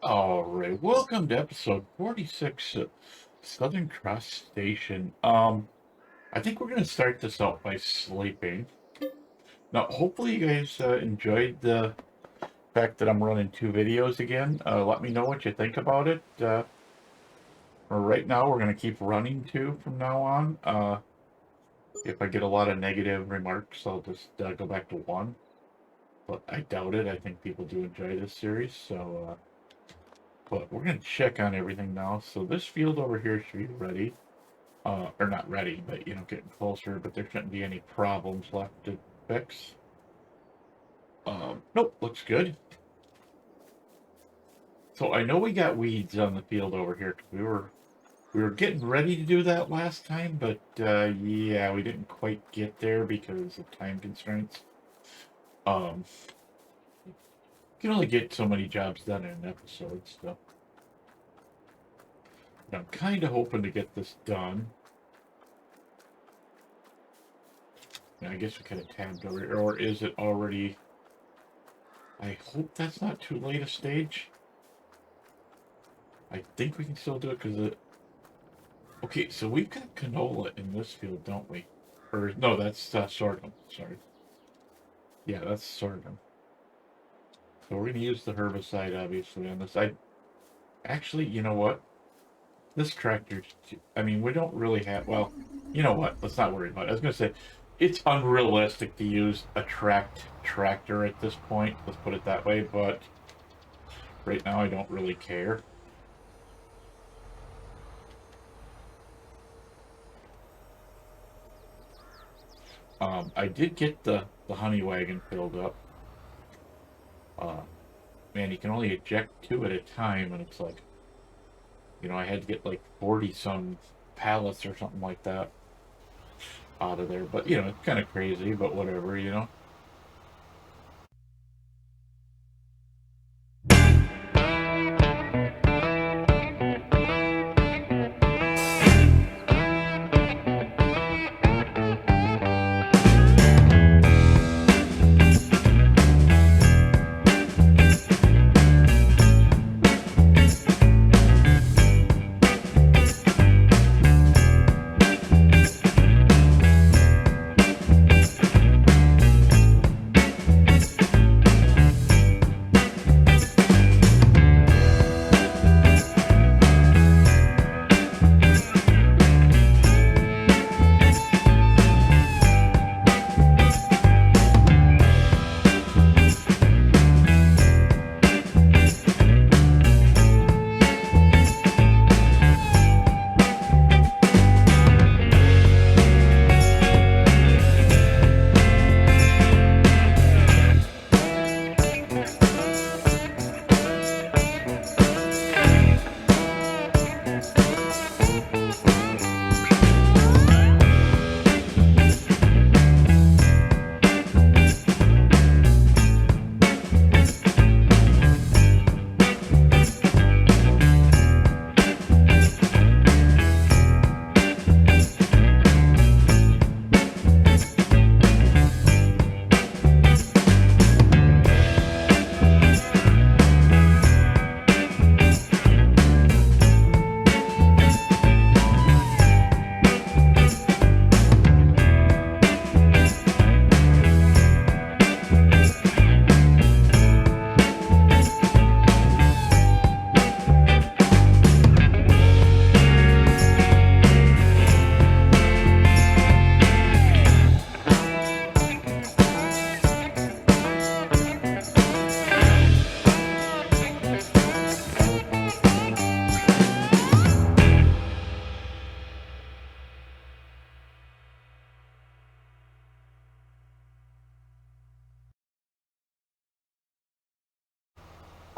All right, welcome to episode 46 of Southern Cross Station. I think we're gonna start this out by sleeping. Now, hopefully you guys enjoyed the fact that I'm running two videos again. Let me know what you think about it. Right now, we're gonna keep running two from now on. If I get a lot of negative remarks, I'll just go back to one. But I doubt it. I think people do enjoy this series, so but we're gonna check on everything now. So this field over here should be ready. Or not ready, but getting closer, but there shouldn't be any problems left to fix. Nope, looks good. So I know we got weeds on the field over here. 'Cause we were getting ready to do that last time, but yeah, we didn't quite get there because of time constraints. You can only get so many jobs done in an episode, so I'm kind of hoping to get this done. I guess we could have tabbed over here, or is it already? I hope that's not too late a stage. I think we can still do it because it. Okay, so we've got canola in this field, don't we? Or no, that's sorghum. Sorry. Yeah, that's sorghum. So we're gonna use the herbicide obviously on this. I actually, you know what? This tractor. I mean, we don't really have. Well, you know what? Let's not worry about it. I was gonna say, it's unrealistic to use a tractor at this point. Let's put it that way. But right now, I don't really care. I did get the honey wagon filled up. Uh, Man, you can only eject two at a time, and it's like, I had to get like 40 some pallets or something like that out of there. But it's kind of crazy, but whatever.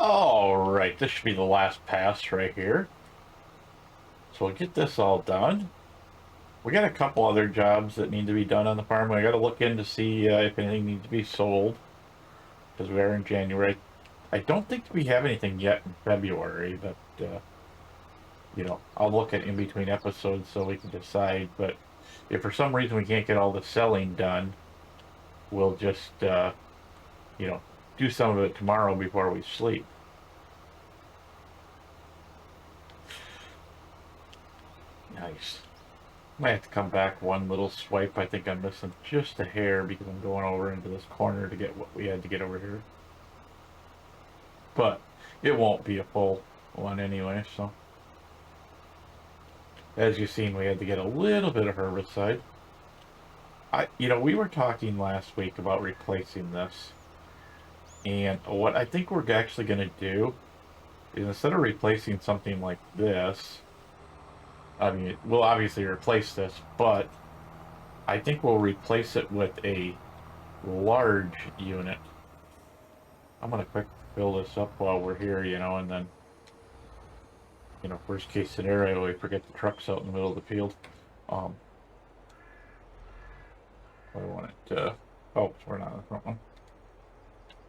All right, this should be the last pass right here. So we'll get this all done. We got a couple other jobs that need to be done on the farm. I got to look in to see if anything needs to be sold because we are in January. I don't think we have anything yet in February, but I'll look at in between episodes so we can decide. But if for some reason we can't get all the selling done, we'll just you know, do some of it tomorrow before we sleep. Nice. Might have to come back one little swipe. I think I'm missing just a hair because I'm going over into this corner to get what we had to get over here. But it won't be a full one anyway, so. As you've seen, we had to get a little bit of herbicide. We were talking last week about replacing this. And what I think we're actually going to do is instead of replacing something like this, I mean, we'll obviously replace this, but I think we'll replace it with a large unit. I'm going to quick fill this up while we're here, and then, worst case scenario, we forget the trucks out in the middle of the field. I want it to, oh, we're not on the front one.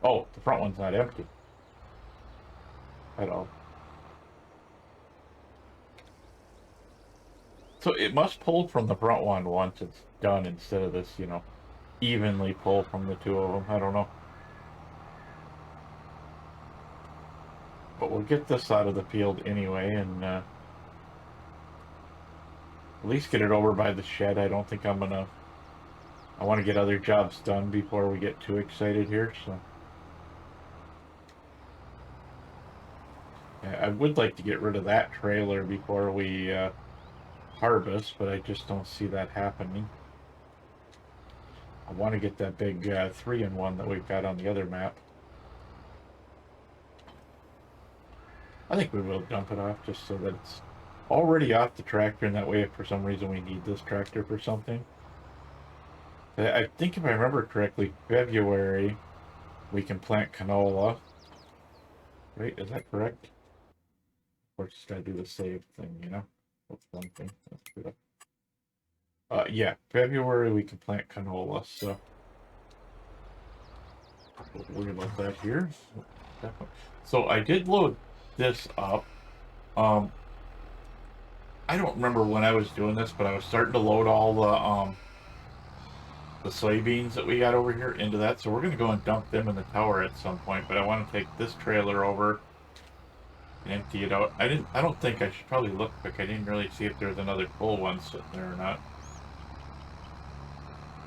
Oh, the front one's not empty at all. So it must pull from the front one once it's done instead of this, evenly pull from the two of them. I don't know. But we'll get this out of the field anyway and at least get it over by the shed. I don't think I want to get other jobs done before we get too excited here, so. I would like to get rid of that trailer before we harvest, but I just don't see that happening. I want to get that big 3-in-1 that we've got on the other map. I think we will dump it off just so that it's already off the tractor, and that way if for some reason we need this tractor for something. I think if I remember correctly, February we can plant canola. Right, is that correct? Of course, just gotta do the save thing, That's one thing. Let's do that. Yeah, February we can plant canola, so we'll worry about that here. So I did load this up. I don't remember when I was doing this, but I was starting to load all the soybeans that we got over here into that. So we're gonna go and dump them in the tower at some point. But I want to take this trailer over and empty it out. I don't think I should probably look quick. I didn't really see if there's another full one sitting there or not.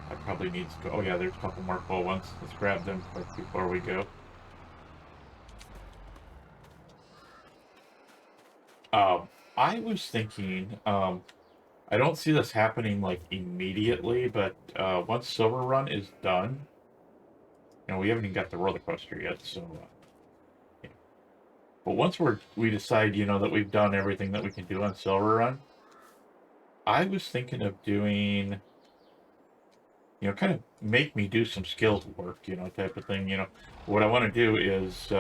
I probably need to go. Oh yeah, there's a couple more full ones. Let's grab them quick before we go. I was thinking, I don't see this happening like immediately, but once Silver Run is done, we haven't even got the roller coaster yet, so. Yeah. But once we decide, that we've done everything that we can do on Silver Run, I was thinking of doing, kind of make me do some skills work, type of thing. What I want to do is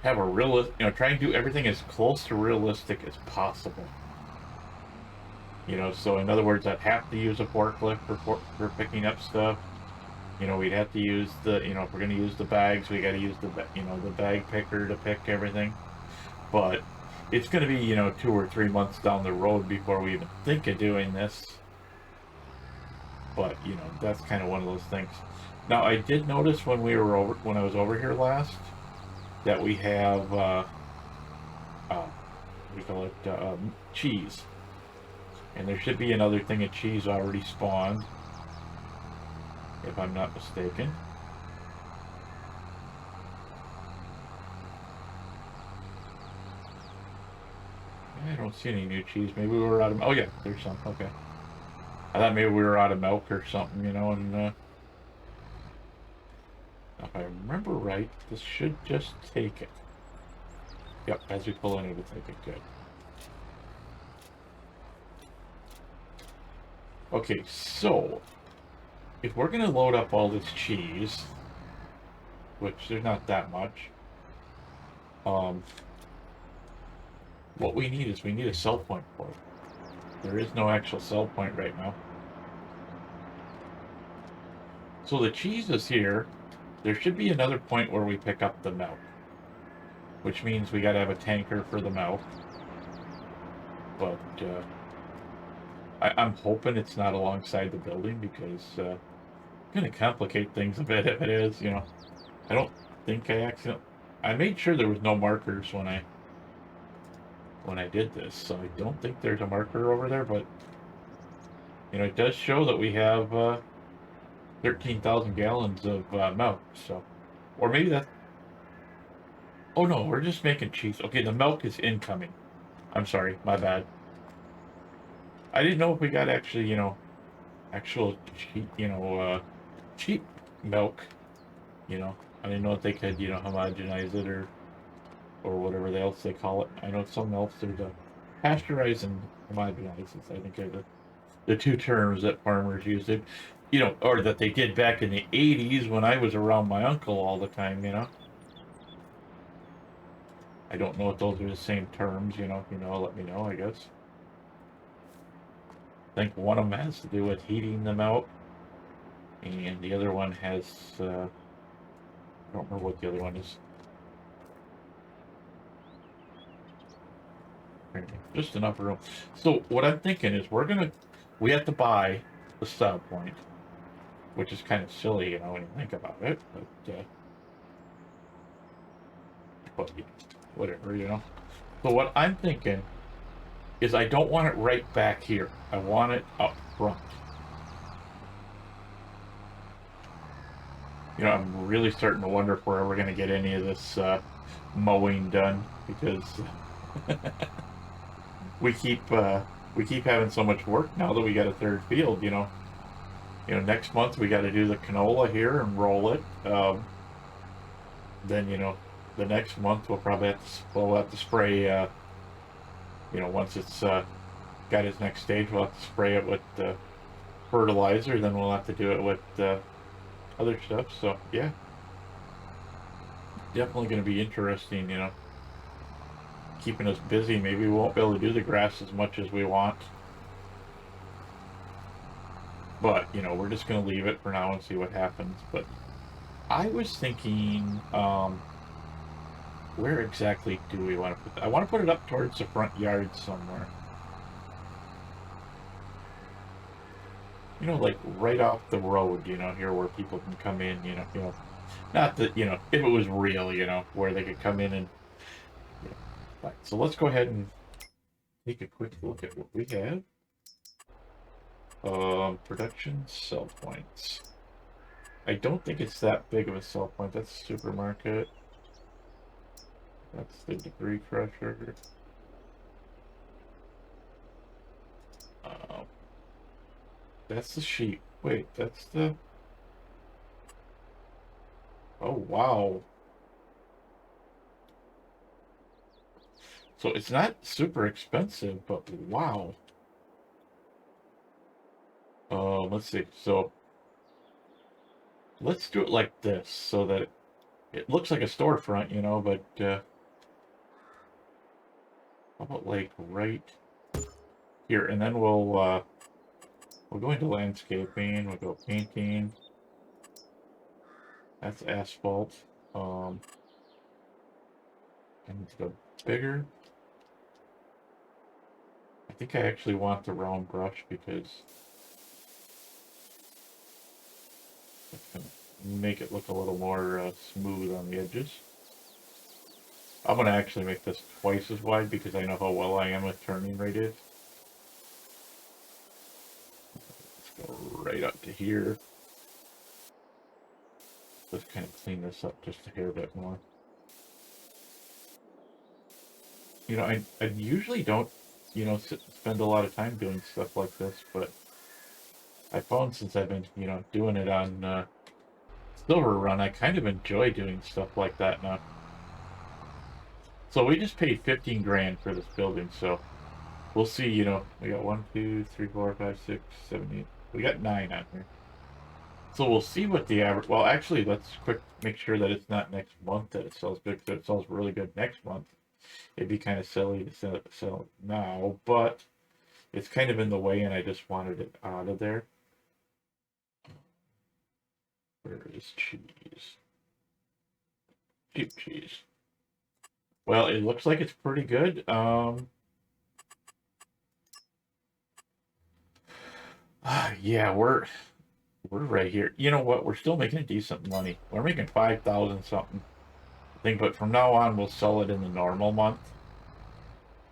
have a try and do everything as close to realistic as possible. So in other words, I'd have to use a forklift for picking up stuff. We'd have to use the, if we're going to use the bags, we got to use the bag picker to pick everything. But it's going to be, 2 or 3 months down the road before we even think of doing this. But, that's kind of one of those things. Now, I did notice when I was over here last, that we have, we call it cheese. And there should be another thing of cheese already spawned, if I'm not mistaken. I don't see any new cheese. Maybe we were out of... Oh yeah, there's some. Okay. I thought maybe we were out of milk or something, and if I remember right, this should just take it. Yep, as we pull in, it'll take it. Good. Okay, so if we're gonna load up all this cheese, which there's not that much, what we need is a sell point for it. There is no actual sell point right now. So the cheese is here. There should be another point where we pick up the milk, which means we gotta have a tanker for the milk. But I'm hoping it's not alongside the building because it's gonna complicate things a bit if it is, I don't think I made sure there was no markers when I when I did this, so I don't think there's a marker over there, but you know, it does show that we have 13,000 gallons of milk, so, or maybe that's, oh no, we're just making cheese. Okay, the milk is incoming. I'm sorry, my bad. I didn't know if we got actually, you know, actual cheap, cheap milk, you know. I didn't know if they could, you know, homogenize it or whatever else they call it. I know something else, there's a pasteurize and homogenize, I think are the two terms that farmers use it, you know, or that they did back in the 80s when I was around my uncle all the time, you know. I don't know if those are the same terms, you know, if you know, let me know, I guess. I think one of them has to do with heating them out, and the other one has, I don't remember what the other one is. Just enough room. So what I'm thinking is we have to buy the stub point, which is kind of silly, you know, when you think about it, but whatever, you know. So what I'm thinking is I don't want it right back here. I want it up front. You know, I'm really starting to wonder if we're ever going to get any of this mowing done because we keep having so much work now that we got a third field. You know, next month we got to do the canola here and roll it. Then you know, the next month we'll have to spray. You know, once it's got its next stage, we'll have to spray it with fertilizer. Then we'll have to do it with other stuff. So yeah, definitely going to be interesting. You know, keeping us busy. Maybe we won't be able to do the grass as much as we want. But, you know, we're just going to leave it for now and see what happens. But I was thinking, where exactly do we want to put that? I want to put it up towards the front yard somewhere. You know, like right off the road, you know, here where people can come in, not that, you know, if it was real, you know, where they could come in and, you know. Right. So let's go ahead and take a quick look at what we have. Production cell points. I don't think it's that big of a cell point. That's supermarket. That's the debris crusher. That's the sheep. Wait, that's the... Oh, wow. So it's not super expensive, but wow. Let's see. So let's do it like this so that it looks like a storefront, you know, but how about like right here, and then we'll go into landscaping, we'll go painting. That's asphalt. I need to go bigger. I think I actually want the round brush because it's gonna make it look a little more smooth on the edges. I'm gonna actually make this twice as wide because I know how well I am with turning radius. Let's go right up to here. Let's kind of clean this up just a hair bit more. You know, I usually don't, you know, spend a lot of time doing stuff like this, but I found since I've been, you know, doing it on Silver Run, I kind of enjoy doing stuff like that now. So we just paid 15 grand for this building, so we'll see, you know, we got 1, 2, 3, 4, 5, 6, 7, 8. We got 9 on here. So we'll see what the average, well, actually, let's make sure that it's not next month that it sells good, because it sells really good next month. It'd be kind of silly to sell it now, but it's kind of in the way, and I just wanted it out of there. Where is cheese? Cheap cheese. Well, it looks like it's pretty good. Yeah, we're right here. You know what? We're still making a decent money. We're making 5,000 something. I think, but from now on, we'll sell it in the normal month.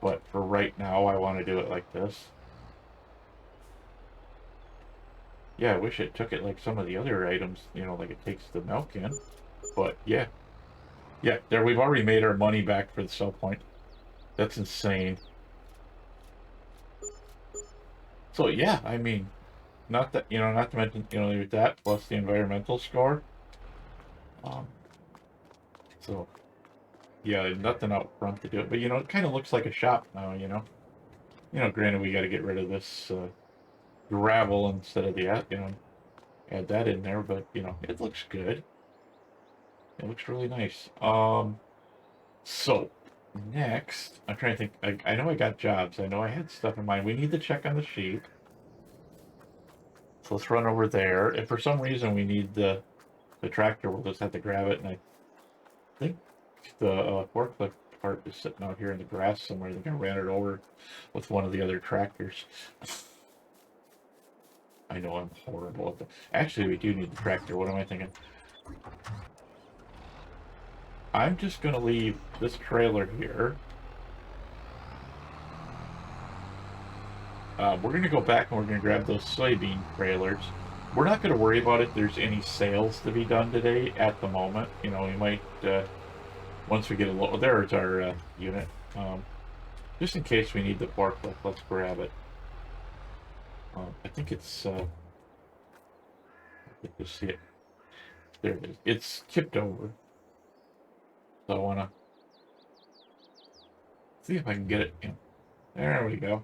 But for right now, I want to do it like this. Yeah, I wish it took it like some of the other items, you know, like it takes the milk in. But yeah. Yeah, there we've already made our money back for the sell point. That's insane. So yeah, I mean, not that, you know, not to mention, you know, that plus the environmental score. Um, so yeah, nothing out front to do it. But you know, it kind of looks like a shop now, you know. You know, granted we got to get rid of this gravel instead of the, you know, add that in there, but you know, it looks good. It looks really nice. So next, I'm trying to think. I know I got jobs. I know I had stuff in mind. We need to check on the sheep. So let's run over there. If for some reason we need the tractor, we'll just have to grab it. And I think the forklift part is sitting out here in the grass somewhere. They're gonna ran it over with one of the other tractors. I know I'm horrible at that. Actually, we do need the tractor. What am I thinking? I'm just gonna leave this trailer here. We're going to go back and we're going to grab those soybean trailers. We're not going to worry about if there's any sales to be done today at the moment. You know, we might, once we get a little, there's our unit. Just in case we need the forklift, let's grab it. I think it's, I think you see it. There it is. It's tipped over. So I want to see if I can get it. You know, there we go.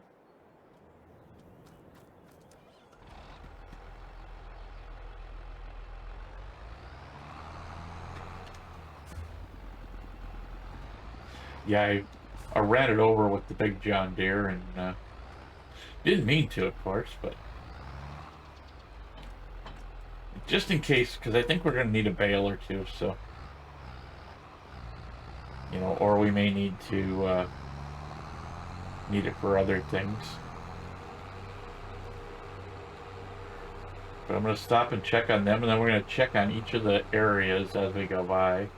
Yeah, I ran it over with the big John Deere and didn't mean to, of course, but just in case, because I think we're going to need a bale or two, so, you know, or we may need to need it for other things. But I'm going to stop and check on them, and then we're going to check on each of the areas as we go by.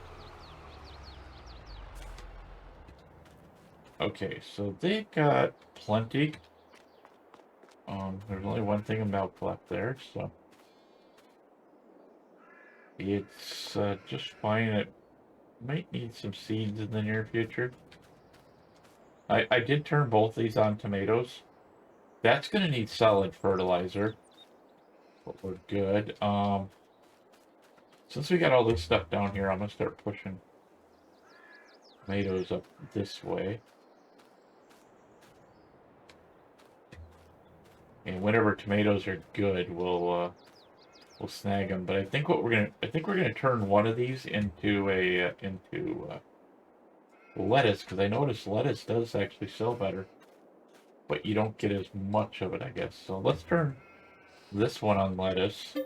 Okay, so they got plenty. There's only one thing of milk left there, so it's just fine. It might need some seeds in the near future. I did turn both these on tomatoes. That's going to need solid fertilizer, but we're good. Since we got all this stuff down here, I'm going to start pushing tomatoes up this way. And whenever tomatoes are good, we'll snag them. But I think what I think we're gonna turn one of these into a lettuce, because I noticed lettuce does actually sell better, but you don't get as much of it, I guess. So let's turn this one on lettuce.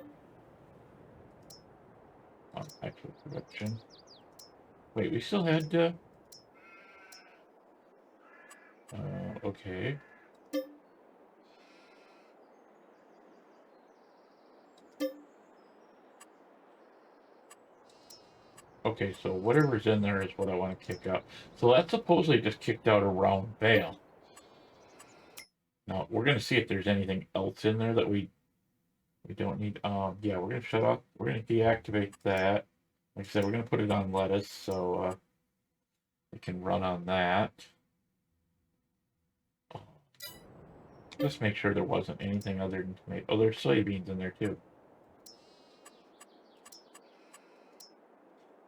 On actual production. Wait, we still had okay. Okay, so whatever's in there is what I want to kick out. So that supposedly just kicked out a round bale. Now we're gonna see if there's anything else in there that we don't need. Yeah, we're gonna shut off. We're gonna deactivate that. Like I said, we're gonna put it on lettuce so it can run on that. Just make sure there wasn't anything other than tomato. Oh, there's soybeans in there too.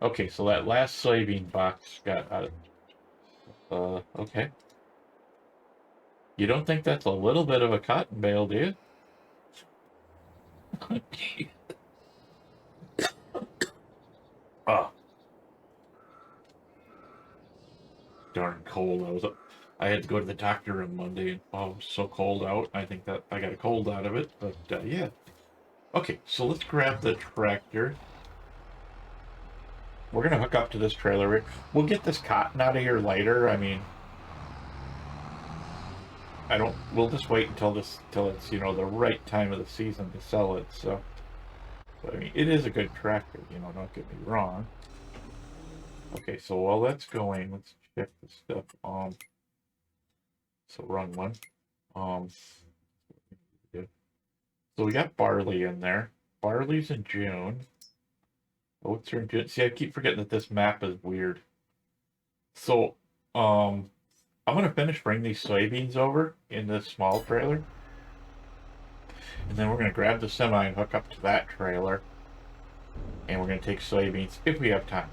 Okay, so that last soybean box got out of. Okay. You don't think that's a little bit of a cotton bale, do you? Oh, darn cold. I had to go to the doctor on Monday, and oh, it was so cold out. I think that I got a cold out of it, but yeah. Okay, so let's grab the tractor. We're gonna hook up to this trailer. We'll get this cotton out of here later. I mean, we'll just wait until it's, you know, the right time of the season to sell it. So, but I mean, it is a good tractor, you know, don't get me wrong. Okay, so while that's going, let's check this stuff. So wrong one. Yeah. So we got barley in there. Barley's in June. Oats are in June. See, I keep forgetting that this map is weird. So, I'm gonna finish bringing these soybeans over in this small trailer, and then we're gonna grab the semi and hook up to that trailer, and we're gonna take soybeans if we have time.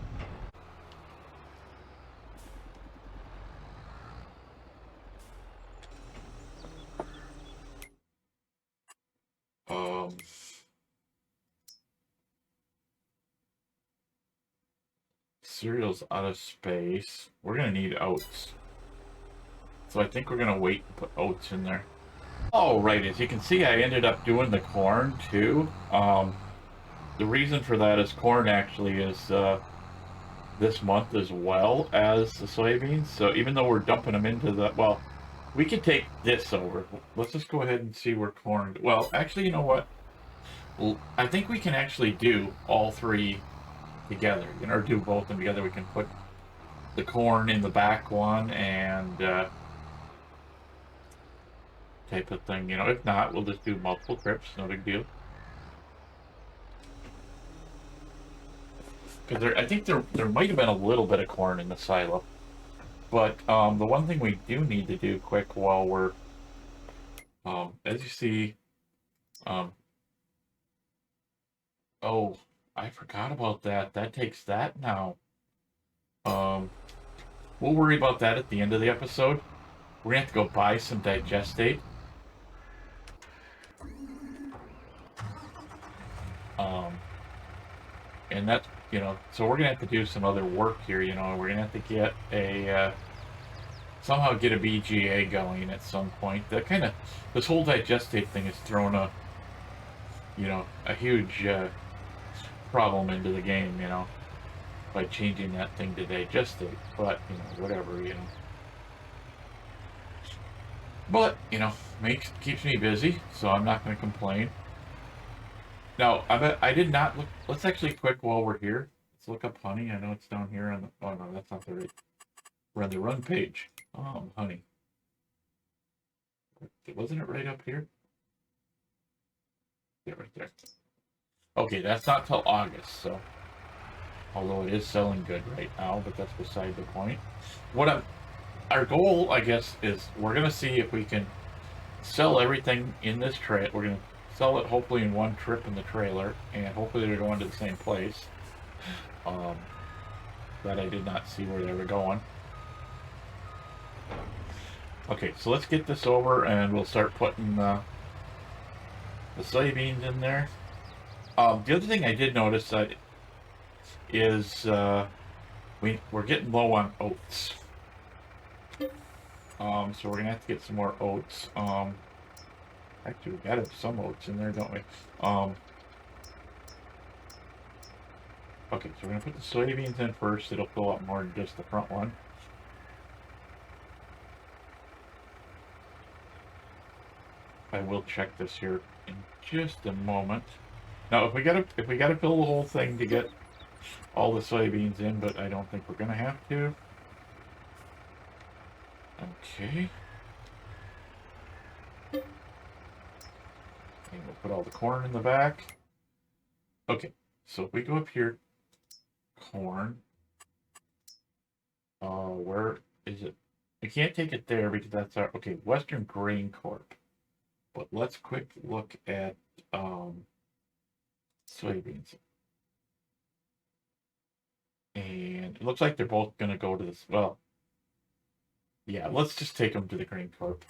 Um, Cereal's out of space. We're gonna need oats. So I think we're gonna wait and put oats in there. Oh, right, as you can see, I ended up doing the corn too. The reason for that is corn actually is this month as well as the soybeans. So even though we're dumping them into the, well, we could take this over. Let's just go ahead and see where corn, well, actually, you know what? Well, I think we can actually do all three together, or do both of them together. We can put the corn in the back one and type of thing. If not, we'll just do multiple trips. No big deal. Because I think there might have been a little bit of corn in the silo. But the one thing we do need to do quick while we're, as you see, um, oh, I forgot about that. That takes that now. Um, we'll worry about that at the end of the episode. We're gonna have to go buy some digestate. Um, and that's, so we're gonna have to do some other work here. We're gonna have to get somehow get a BGA going at some point. This whole digestate thing has thrown a huge problem into the game, by changing that thing to digestate. But, whatever, But, keeps me busy, so I'm not going to complain. Now, I did not look, let's actually quick while we're here. Let's look up honey. I know it's down here on the, oh no, that's not the right, we're on the run page. Honey. Wasn't it right up here? Yeah, right there. Okay, that's not till August, so. Although it is selling good right now, but that's beside the point. Our goal, I guess, is we're gonna see if we can sell everything in this trailer. We're gonna sell it hopefully in one trip in the trailer, and hopefully they're going to the same place. That I did not see where they were going. Okay, so let's get this over, and we'll start putting the soybeans in there. The other thing I did notice that is we're getting low on oats. So we're gonna have to get some more oats. Actually, we gotta have some oats in there, don't we? Okay, so we're gonna put the soybeans in first. It'll fill up more than just the front one. I will check this here in just a moment. Now, if we gotta fill the whole thing to get all the soybeans in, but I don't think we're gonna have to. Okay. And we'll put all the corn in the back. Okay, so if we go up here, corn. Where is it? I can't take it there because that's our, okay, Western Grain Corp. But let's quick look at soybeans. And it looks like they're both gonna go to this, well, yeah, let's just take them to the Grain Corp.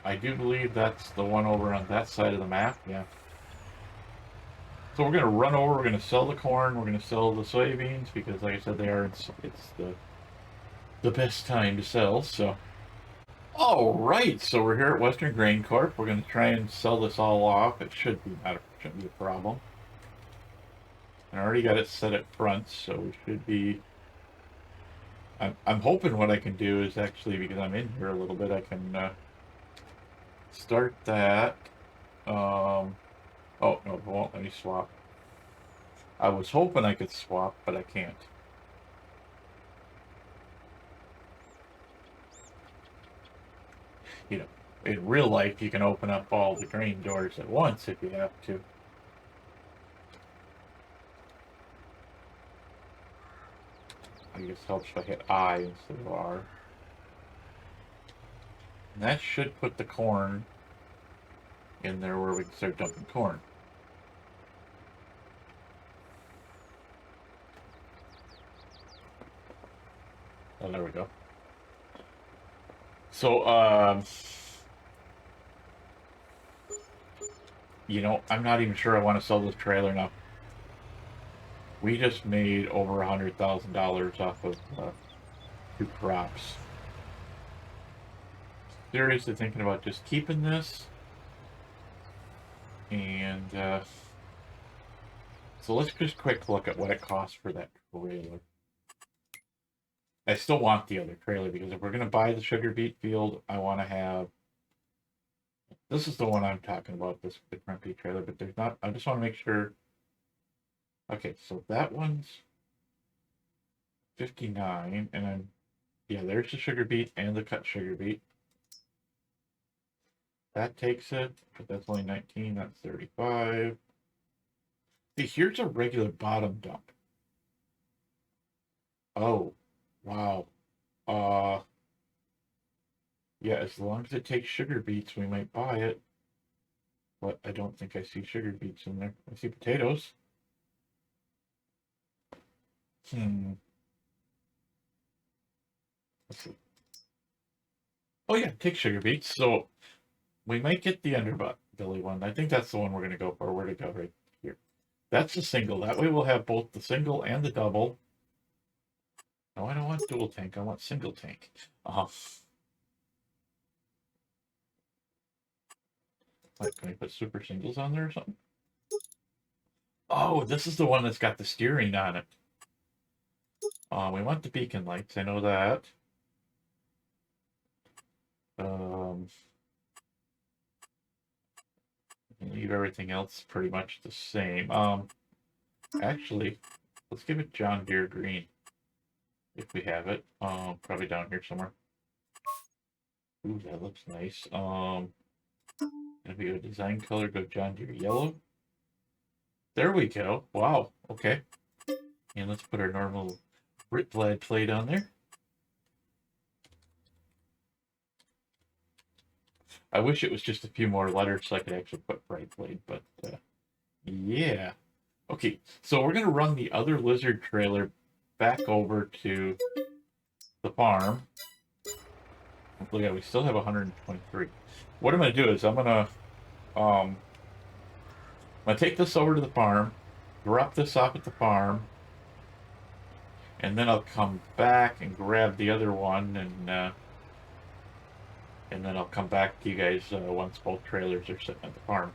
I do believe that's the one over on that side of the map, yeah. So we're going to run over, we're going to sell the corn, we're going to sell the soybeans, because like I said, it's the best time to sell, so. All right, so we're here at Western Grain Corp. We're going to try and sell this all off. It shouldn't be a problem. I already got it set at front, so we should be. I'm hoping what I can do is actually, because I'm in here a little bit, I can start that. Oh, no, it won't let me swap. I was hoping I could swap, but I can't. you know, in real life, you can open up all the grain doors at once if you have to. I guess it helps if I hit I instead of R. And that should put the corn in there where we can start dumping corn. Oh, there we go. So, you know, I'm not even sure I want to sell this trailer now. We just made over $100,000 off of 2 crops. Seriously thinking about just keeping this. And so let's just quick look at what it costs for that trailer. I still want the other trailer because if we're going to buy the sugar beet field, I want to have. This is the one I'm talking about, the crumpy trailer, but there's not. I just want to make sure. Okay, so that one's 59, and then yeah, there's the sugar beet and the cut sugar beet. That takes it, but that's only 19. That's 35. See, here's a regular bottom dump. Oh, wow. Yeah, as long as it takes sugar beets, we might buy it. But I don't think I see sugar beets in there. I see potatoes. Let's see. Oh yeah, take sugar beets. So we might get the underbelly one. I think that's the one we're going to go for. Where to go right here. That's the single. That way we'll have both the single and the double. No, I don't want dual tank. I want single tank. Like, can I put super singles on there or something? Oh, this is the one that's got the steering on it. We want the beacon lights. I know that. Leave everything else pretty much the same. Actually, let's give it John Deere green. If we have it. Probably down here somewhere. Ooh, that looks nice. If we go design color, go John Deere yellow. There we go. Wow. Okay. And let's put our normal Brit Vlad plate on there. I wish it was just a few more letters so I could actually put bright blade, but yeah. Okay, so we're going to run the other lizard trailer back over to the farm. Look at, we still have 123. What I'm going to do is I'm going to take this over to the farm, drop this off at the farm, and then I'll come back and grab the other one, and then I'll come back to you guys once both trailers are sitting at the farm.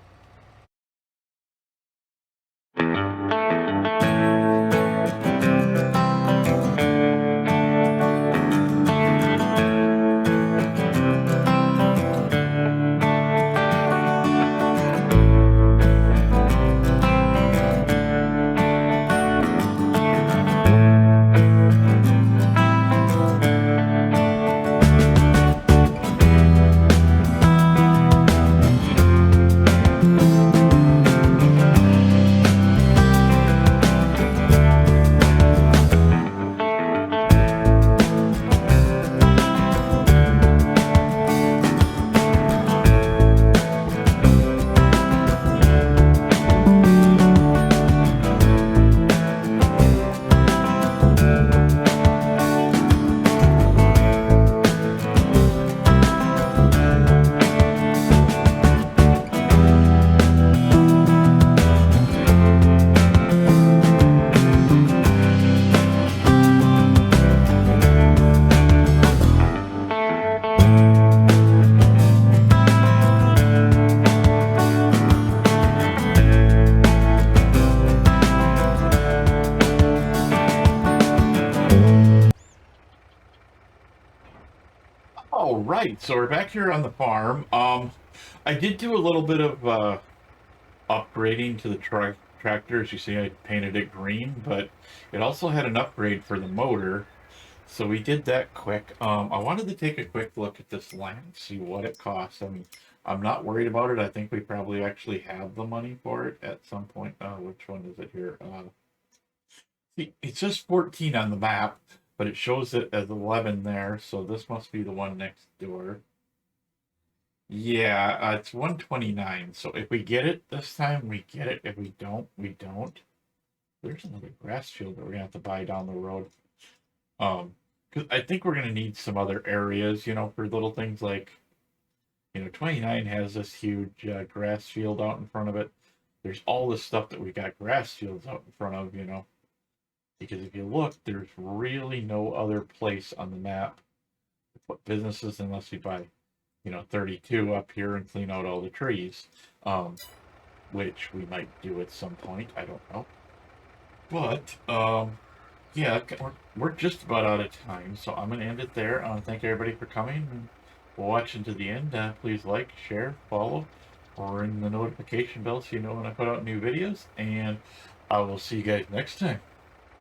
All right, so we're back here on the farm. I did do a little bit of upgrading to the tractor. As you see, I painted it green, but it also had an upgrade for the motor. So we did that quick. I wanted to take a quick look at this land, see what it costs. I mean, I'm not worried about it. I think we probably actually have the money for it at some point. Which one is it here? See, it says 14 on the map, but it shows it as 11 there. So this must be the one next door. Yeah, it's 129. So if we get it this time, we get it. If we don't, we don't. There's another grass field that we're gonna have to buy down the road. Because I think we're gonna need some other areas, for little things like, 29 has this huge grass field out in front of it. There's all this stuff that we got grass fields out in front of, because if you look, there's really no other place on the map to put businesses unless we buy, 32 up here and clean out all the trees, which we might do at some point. I don't know. But yeah, we're just about out of time, so I'm gonna end it there. Thank everybody for coming and watching to the end. Please like, share, follow, or ring the notification bell so you know when I put out new videos. And I will see you guys next time.